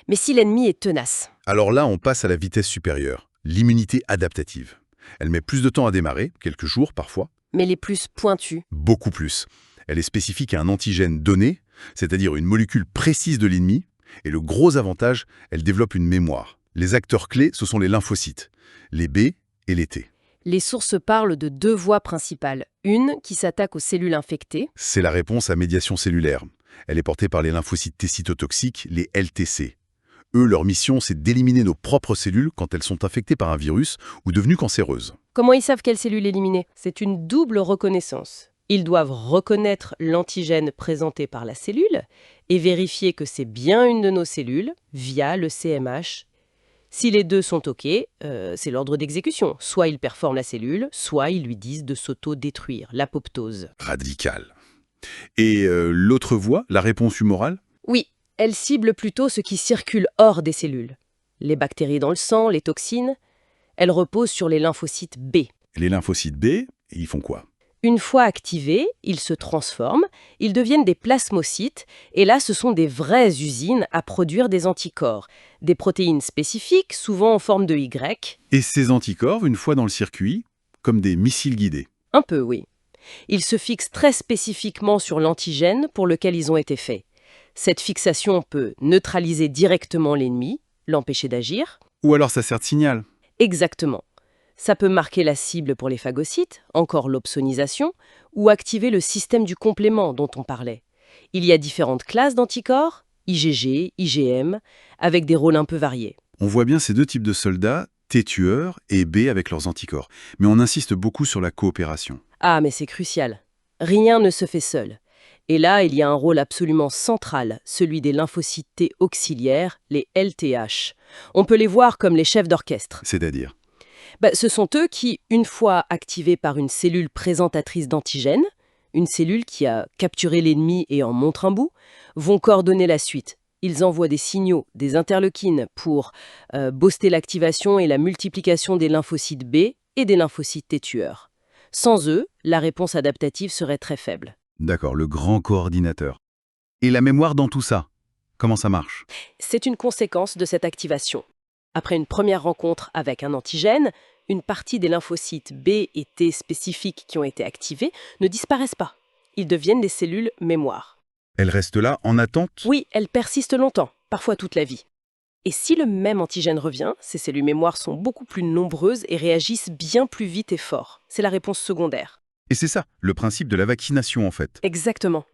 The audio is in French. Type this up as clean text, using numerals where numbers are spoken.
Mais si l'ennemi est tenace? Alors là, on passe à la vitesse supérieure, l'immunité adaptative. Elle met plus de temps à démarrer, quelques jours parfois, Mais les plus pointus? beaucoup plus. Elle est spécifique à un antigène donné, c'est-à-dire une molécule précise de l'ennemi, et le gros avantage, elle développe une mémoire. Les acteurs clés, ce sont les lymphocytes, les B et les T. Les sources parlent de deux voies principales. Une qui s'attaque aux cellules infectées, C'est la réponse à médiation cellulaire. Elle est portée par les lymphocytes T cytotoxiques, les LTC. Eux, leur mission, c'est d'éliminer nos propres cellules quand elles sont infectées par un virus ou devenues cancéreuses. comment ils savent quelle cellule éliminer? C'est une double reconnaissance. Ils doivent reconnaître l'antigène présenté par la cellule et vérifier que c'est bien une de nos cellules via le CMH. Si les deux sont OK, c'est l'ordre d'exécution. Soit ils perforent la cellule, soit ils lui disent de s'auto-détruire, l'apoptose. Radical. Et l'autre voie, la réponse humorale? Oui, elle cible plutôt ce qui circule hors des cellules. Les bactéries dans le sang, les toxines. Elle repose sur les lymphocytes B. Les lymphocytes B, ils font quoi? Une fois activés, ils se transforment, ils deviennent des plasmocytes, et là ce sont des vraies usines à produire des anticorps, des protéines spécifiques, souvent en forme de Y. Et ces anticorps, une fois dans le circuit, comme des missiles guidés. Un peu, oui. Ils se fixent très spécifiquement sur l'antigène pour lequel ils ont été faits. Cette fixation peut neutraliser directement l'ennemi, l'empêcher d'agir. Ou alors ça sert de signal. Exactement. Ça peut marquer la cible pour les phagocytes, encore l'opsonisation, ou activer le système du complément dont on parlait. Il y a différentes classes d'anticorps, IgG, IgM, avec des rôles un peu variés. On voit bien ces deux types de soldats, T tueurs et B avec leurs anticorps. Mais on insiste beaucoup sur la coopération. Ah, mais c'est crucial. Rien ne se fait seul. Et là, il y a un rôle absolument central, celui des lymphocytes T auxiliaires, les LTH. On peut les voir comme les chefs d'orchestre. C'est-à-dire? Ce sont eux qui, une fois activés par une cellule présentatrice d'antigènes, une cellule qui a capturé l'ennemi et en montre un bout, vont coordonner la suite. Ils envoient des signaux, des interleukines pour booster l'activation et la multiplication des lymphocytes B et des lymphocytes T tueurs. Sans eux, la réponse adaptative serait très faible. D'accord, le grand coordinateur. Et la mémoire dans tout ça? Comment ça marche? C'est une conséquence de cette activation. Après une première rencontre avec un antigène, une partie des lymphocytes B et T spécifiques qui ont été activés ne disparaissent pas. Ils deviennent des cellules mémoire. Elle reste là, en attente? Oui, elles persistent longtemps, parfois toute la vie. Et si le même antigène revient, ces cellules mémoire sont beaucoup plus nombreuses et réagissent bien plus vite et fort. C'est la réponse secondaire. Et c'est ça, le principe de la vaccination en fait. Exactement.